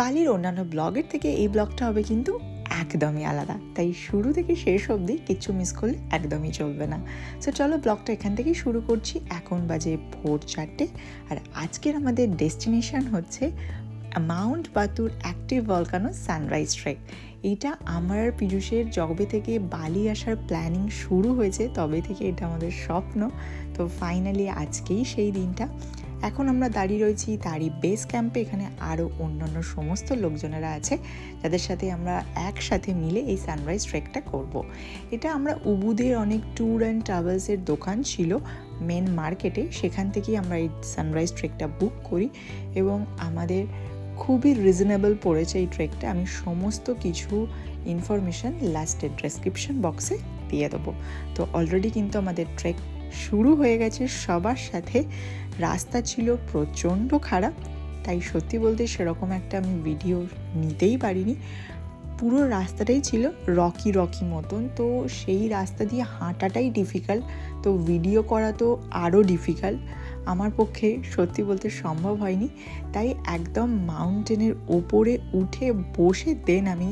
বালির অন্যান্য ব্লগের থেকে এই ব্লগটা হবে কিন্তু একদমই আলাদা, তাই শুরু থেকে শেষ অবধি কিচ্ছু মিস করলে একদমই চলবে না। সো চলো ব্লগটা এখান থেকেই শুরু করছি। এখন বাজে ভোর 4টে আর আজকের আমাদের ডেস্টিনেশন হচ্ছে Mount বাতুর active volcano sunrise trek. এইটা আমার আর পীযূষের যবে থেকে বালি আসার প্ল্যানিং শুরু হয়েছে তবে থেকে এটা আমাদের স্বপ্ন। তো ফাইনালি আজকেই সেই দিনটা। এখন আমরা দাঁড়িয়ে রয়েছি তারই বেস ক্যাম্পে। এখানে আরও অন্যান্য সমস্ত লোকজনেরা আছে যাদের সাথে আমরা একসাথে মিলে এই সানরাইজ ট্রেকটা করব। এটা আমরা উবুদের অনেক ট্যুর অ্যান্ড ট্রাভেলসের দোকান ছিল মেন মার্কেটে, সেখান থেকেই আমরা এই সানরাইজ ট্রেকটা বুক করি এবং আমাদের খুবই রিজনেবল পড়েছে এই ট্রেকটা। আমি সমস্ত কিছু ইনফরমেশান লাস্টের ডেসক্রিপশন বক্সে দিয়ে দেবো। তো অলরেডি কিন্তু আমাদের ট্রেক শুরু হয়ে গেছে সবার সাথে। রাস্তা ছিল প্রচণ্ড খারাপ, তাই সত্যি বলতে সেরকম একটা আমি ভিডিও নিতেই পারিনি। পুরো রাস্তাটাই ছিল রকি মতন, তো সেই রাস্তা দিয়ে হাঁটাটাই ডিফিকাল্ট, তো ভিডিও করা তো আরও ডিফিকাল্ট। আমার পক্ষে সত্যি বলতে সম্ভব হয়নি, তাই একদম মাউন্টেনের ওপরে উঠে বসে দেন আমি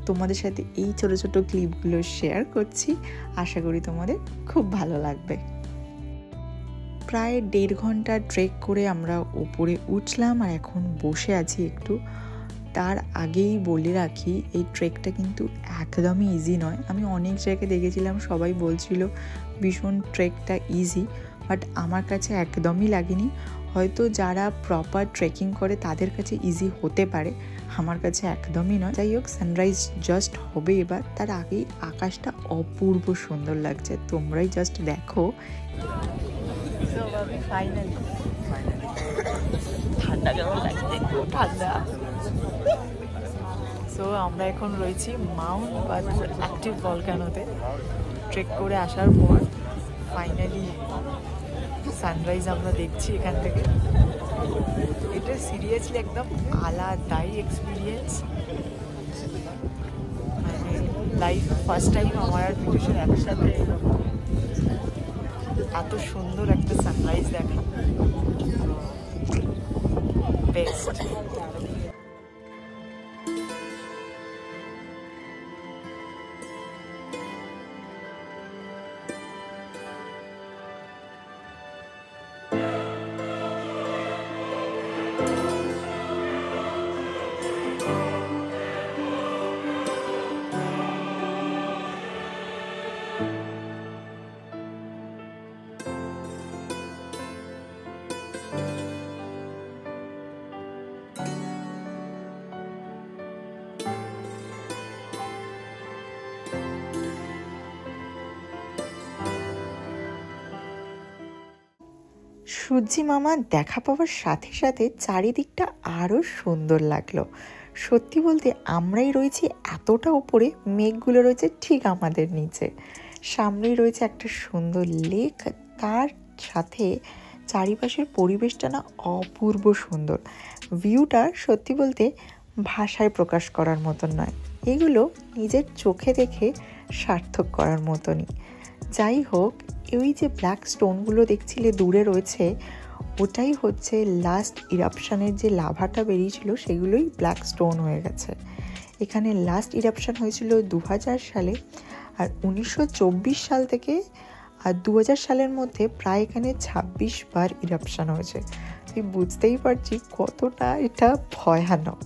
তোমাদের সাথে এই ছোটো ছোটো ক্লিপগুলো শেয়ার করছি। আশা করি তোমাদের খুব ভালো লাগবে। প্রায় 1.5 ঘন্টা ট্রেক করে আমরা ওপরে উঠলাম আর এখন বসে আছি একটু। তার আগেই বলে রাখি এই ট্রেকটা কিন্তু একদমই ইজি নয়। আমি অনেক জায়গায় দেখেছিলাম সবাই বলছিল ভীষণ ট্রেকটা ইজি, বাট আমার কাছে একদমই লাগেনি। হয়তো যারা প্রপার ট্রেকিং করে তাদের কাছে ইজি হতে পারে, আমার কাছে একদমই নয়। যাই হোক, সানরাইজ জাস্ট হবে এবার, তার আগেই আকাশটা অপূর্ব সুন্দর লাগছে, তোমরাই জাস্ট দেখো। ঠান্ডা কেমন লাগছে? ঠান্ডা। সো আমরা এখন রয়েছি মাউন্ট বাতুর অ্যাক্টিভ ভলকানোতে। ট্রেক করে আসার পর ফাইনালি সানরাইজ আমরা দেখছি এখান থেকে। এটা সিরিয়াসলি একদম আলাদাই এক্সপিরিয়েন্স, মানে লাইফ ফার্স্ট টাইম আমার আর পীযূষের একসাথে এত সুন্দর একটা সানরাইজ দেখা, বেস্ট। সূর্যি মামা দেখা পাওয়ার সাথে সাথে চারিদিকটা আরও সুন্দর লাগলো। সত্যি বলতে আমরাই রয়েছি এতটা উপরে, মেঘগুলো রয়েছে ঠিক আমাদের নিচে। সামনেই রয়েছে একটা সুন্দর লেক, তার সাথে চারিপাশের পরিবেশটা না অপূর্ব সুন্দর। ভিউটা সত্যি বলতে ভাষায় প্রকাশ করার মতন নয়, এগুলো নিজের চোখে দেখে সার্থক করার মতনই। যাই হোক, ওই যে ব্ল্যাক স্টোনগুলো দেখছিলে দূরে রয়েছে, ওটাই হচ্ছে লাস্ট ইরাপশানের যে লাভাটা বেরিয়েছিল সেগুলোই ব্ল্যাক স্টোন হয়ে গেছে। এখানে লাস্ট ইরাপশান হয়েছিল 2000 সালে, আর 1924 সাল থেকে আর 2000 সালের মধ্যে প্রায় এখানে 26 বার ইরাপশান হয়েছে। তুই বুঝতেই পারছি কতটা এটা ভয়ানক।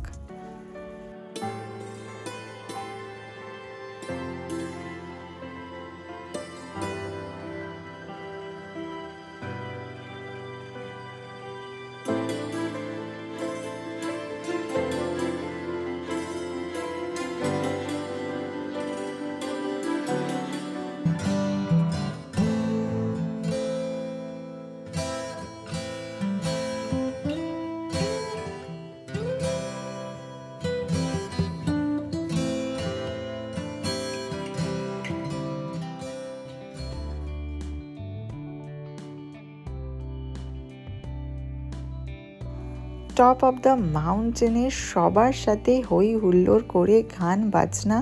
টপ অফ দ্য মাউন্টেনে সবার সাথে হই হুল্লোড় করে গান বাজনা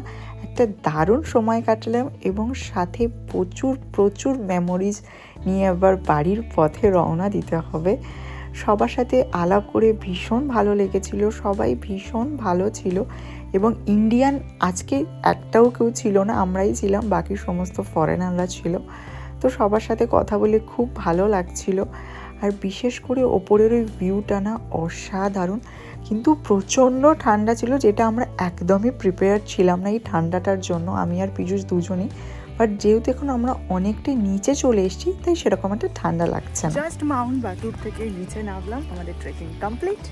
একটা দারুণ সময় কাটালাম, এবং সাথে প্রচুর মেমোরিজ নিয়ে আবার বাড়ির পথে রওনা দিতে হবে। সবার সাথে আলাপ করে ভীষণ ভালো লেগেছিল, সবাই ভীষণ ভালো ছিল এবং ইন্ডিয়ান আজকে একটাও কেউ ছিল না, আমরাই ছিলাম, বাকি সমস্ত ফরেনাররা ছিল। তো সবার সাথে কথা বলে খুব ভালো লাগছিল। আর বিশেষ করে ওপরের ওই ভিউটা না অসাধারণ, কিন্তু প্রচণ্ড ঠান্ডা ছিল, যেটা আমরা একদমই প্রিপেয়ার ছিলাম না এই ঠান্ডাটার জন্য, আমি আর পীযূষ দুজনেই। বাট যেহেতু এখন আমরা অনেকটাই নিচে চলে এসেছি, তাই সেরকম একটা ঠান্ডা লাগছে না। জাস্ট মাউন্ট বাটুর থেকে নিচে নামলাম, আমাদের ট্রেকিং কমপ্লিট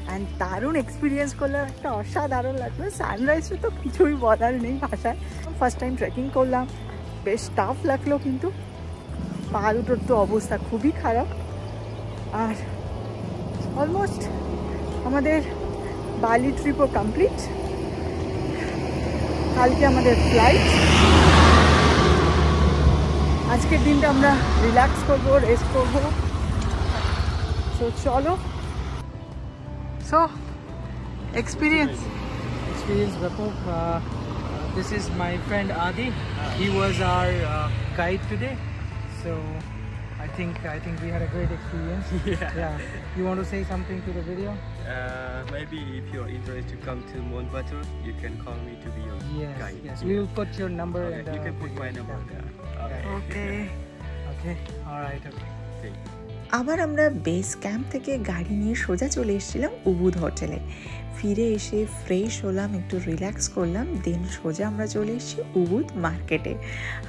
অ্যান্ড দারুণ এক্সপিরিয়েন্স করলাম, একটা অসাধারণ লাগলো। সানরাইজে তো কিছুই বলার নেই ভাষায়। ফার্স্ট টাইম ট্রেকিং করলাম, বেশ টাফ লাগলো, কিন্তু পা দুটোর তো অবস্থা খুবই খারাপ। আর অলমোস্ট আমাদের বালি ট্রিপও কমপ্লিট। কালকে আমাদের ফ্লাইট, আজকের দিনটা আমরা রিল্যাক্স করবো, রেস্ট করবো। সো চলো। So experience Vipul. This is my friend Adi. He was our guide today, so I think we had a great experience. Yeah. You want to say something to the video? Maybe if you're interested to come to Mount Batur, you can call me to be your guide. Yes. We will put your number. Okay. In the you can put video. my number there. Okay. All right. Okay. আবার আমরা base camp থেকে গাড়ি নিয়ে সোজা চলে এসেছিলাম Ubud হোটেলে। ফিরে এসে ফ্রেশ হলাম, একটু রিল্যাক্স করলাম, দেন সোজা আমরা চলে এসেছি উবুদ মার্কেটে।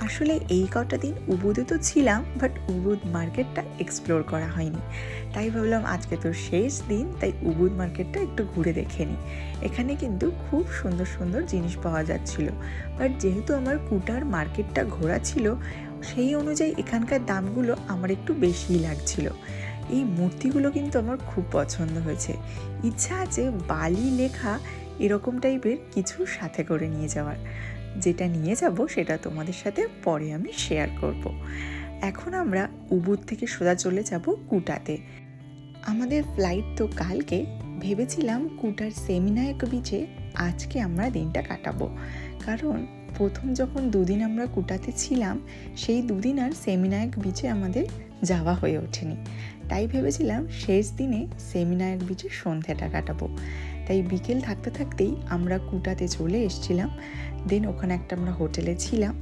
আসলে এই কটা দিন উবুদে তো ছিলাম, বাট উবুদ মার্কেটটা এক্সপ্লোর করা হয়নি, তাই ভাবলাম আজকে তো শেষ দিন, তাই উবুদ মার্কেটটা একটু ঘুরে দেখে নিই। এখানে কিন্তু খুব সুন্দর সুন্দর জিনিস পাওয়া যাচ্ছিল, বাট যেহেতু আমার কুটার মার্কেটটা ঘোরা ছিল, সেই অনুযায়ী এখানকার দামগুলো আমার একটু বেশিই লাগছিল। এই মূর্তিগুলো কিন্তু আমার খুব পছন্দ হয়েছে, ইচ্ছা আছে বালি লেখা এরকম টাইপের কিছু সাথে করে নিয়ে যাওয়ার। যেটা নিয়ে যাব সেটা তোমাদের সাথে পরে আমি শেয়ার করব। এখন আমরা উবুদ থেকে সোজা চলে যাব কুটাতে। আমাদের ফ্লাইট তো কালকে, ভেবেছিলাম কুটার সেমিনায়ক বিচে আজকে আমরা দিনটা কাটাবো, কারণ প্রথম যখন দুদিন আমরা কুটাতে ছিলাম সেই দুদিন আর সেমিনায়ক বিচে আমাদের যাওয়া হয়ে ওঠেনি, তাই ভেবেছিলাম শেষ দিনে সেমিনায়ক বিচে সন্ধ্যাটা কাটাবো। তাই বিকেল থাকতে থাকতেই আমরা কুটাতে চলে এসেছিলাম, দেন ওখানে একটা আমরা হোটেলে ছিলাম,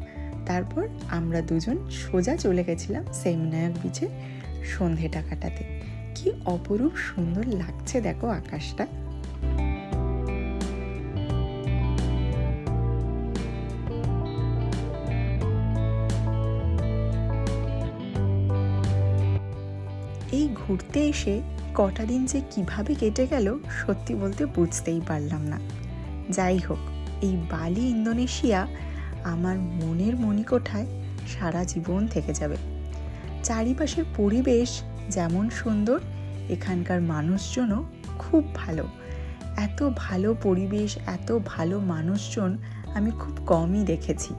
তারপর আমরা দুজন সোজা চলে গেছিলাম সেমিনায়ক বিচে সন্ধ্যেটা কাটাতে। কি অপরূপ সুন্দর লাগছে দেখো আকাশটা। এই ঘুরতে এসে কটা দিন যে কিভাবে কেটে গেল সত্যি বলতে বুঝতেই পারলাম না। যাই হোক, এই বালি ইন্দোনেশিয়া আমার মনের মণিকোঠায় সারা জীবন থেকে যাবে। চারিপাশের পরিবেশ যেমন সুন্দর, এখানকার মানুষজনও খুব ভালো। এত ভালো পরিবেশ, এত ভালো মানুষজন আমি খুব কমই দেখেছি।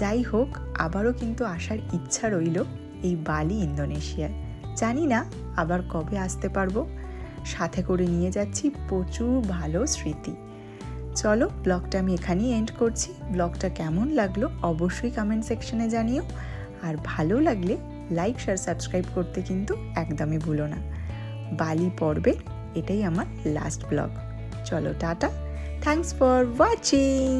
যাই হোক, আবারও কিন্তু আসার ইচ্ছা রইল এই বালি ইন্দোনেশিয়ায়। জানি না আবার কবে আসতে পারবো, সাথে করে নিয়ে যাচ্ছি প্রচুর ভালো স্মৃতি। চলো, ব্লগটা আমি এখানেই এন্ড করছি। ব্লগটা কেমন লাগলো অবশ্যই কমেন্ট সেকশনে জানিও, আর ভালো লাগলে লাইক শেয়ার সাবস্ক্রাইব করতে কিন্তু একদমই ভুলো না। বালি পর্বের এটাই আমার লাস্ট ব্লগ। চলো টাটা, থ্যাঙ্কস ফর ওয়াচিং।